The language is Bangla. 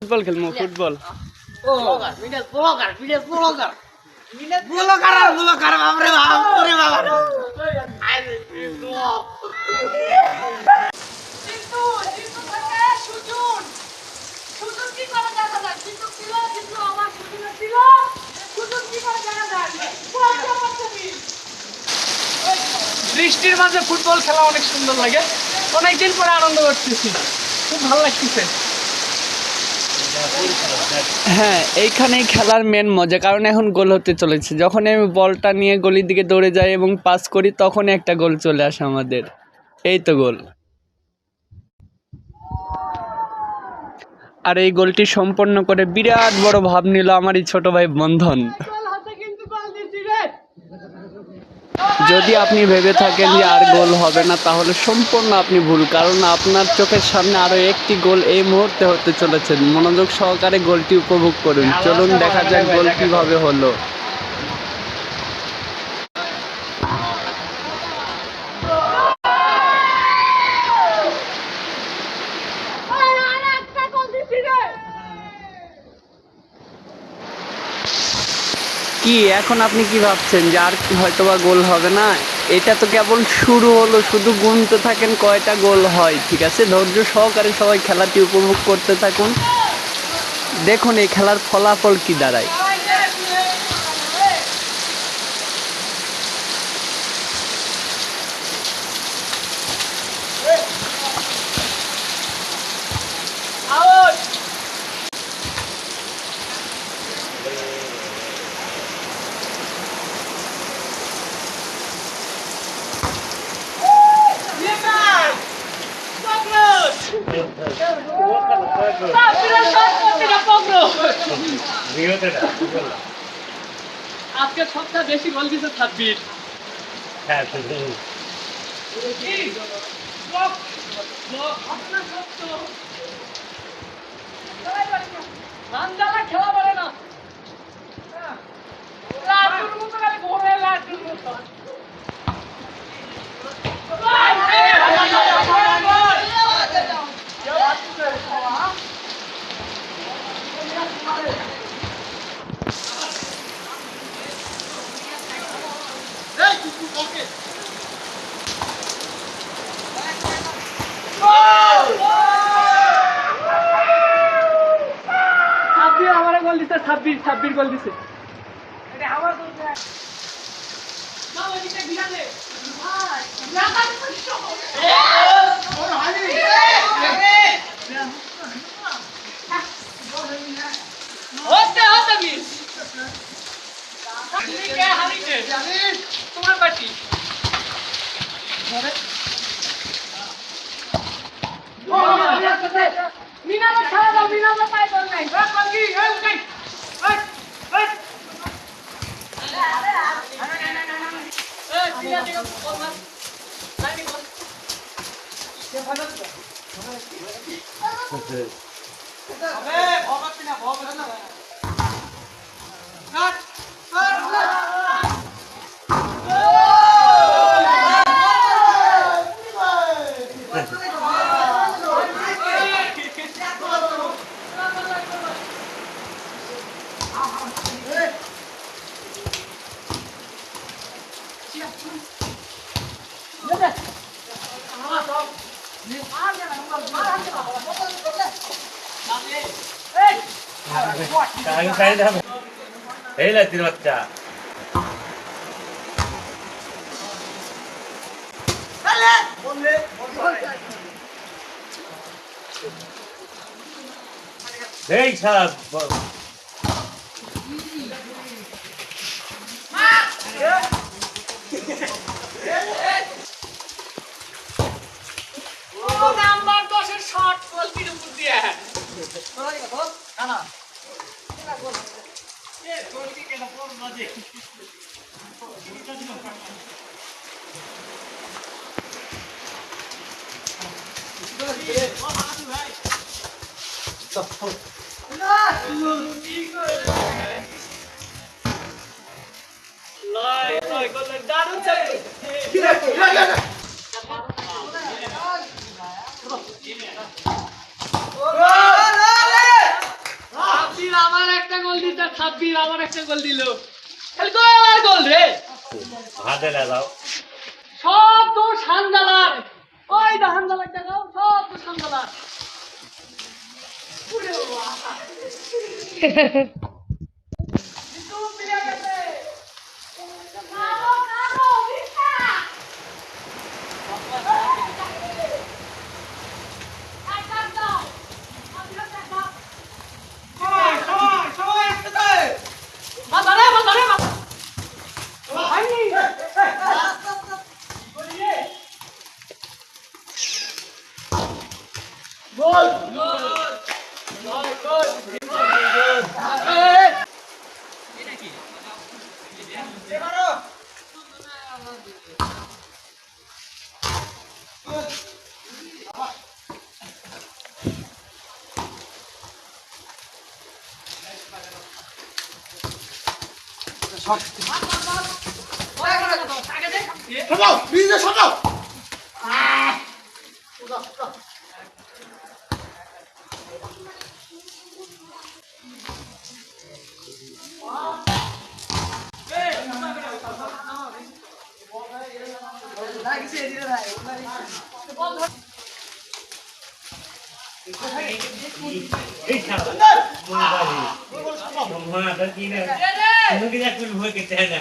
ফুটবল খেলবো ফুটবল। বৃষ্টির মাঝে ফুটবল খেলা অনেক সুন্দর লাগে, অনেকদিন পরে আনন্দ করতেছি, খুব ভালো লাগতেছে। হ্যাঁ, এইখানেই খেলার মেন মজা, কারণ এখন গোল হতে চলেছে। যখন আমি বলটা নিয়ে গলির দিকে দৌড়ে যাই এবং পাস করি, তখনই একটা গোল চলে আসে আমাদের। এই তো গোল। আর এই গোলটি সম্পন্ন করে বিরাট বড় ভাব নিল আমার এই ছোট ভাই বন্ধন। যদি আপনি ভেবে থাকেন যে আর গোল হবে না, তাহলে সম্পূর্ণ আপনি ভুল, কারণ আপনার চোখের সামনে আরো একটি গোল এই মুহূর্তে হতে চলেছে। মনোযোগ সহকারে গোলটি উপভোগ করুন। চলুন দেখা যাক গোল কিভাবে হলো। কি এখন আপনি কি ভাবছেন যে আর হয়তোবা গোল হবে না? এটা তো কেবল শুরু হলো, শুধু গুনতে থাকেন কয়টা গোল হয়। ঠিক আছে, ধৈর্য সহকারে সবাই খেলাটি উপভোগ করতে থাকুন। দেখুন এই খেলার ফলাফল কি দাঁড়ায়। আজকে সবচেয়ে বেশি গোল দিচ্ছে সাব্বির। খেলা পারে না, লাটুর মতো খালি ঘোরে, লাটুর মতো। ছাব্বির গোল দিছে। তোমার পার্টি মিনারা ছাড়া দাও, মিনারা পাই দল নাই। এই লাতির বাচ্চা এই সারা নাম্বার 10 এর শট গোলটির উপর দিয়ে দারুণ সাব্বির আবার একটা গোল দিল, খালি গোল আর গোল রে। হাতে লাগাও সব তো সান্দালার, ওই দা হান্দালার দেখাও, সব তো সান্দালার। কিন্তু প্লেয়ার গেছে। মাথা রে মাথা। ভাইনি। গোল। এই ছাড়া মনে বাড়ি মনে কি না তুমি কি যাক ভয় কেটে না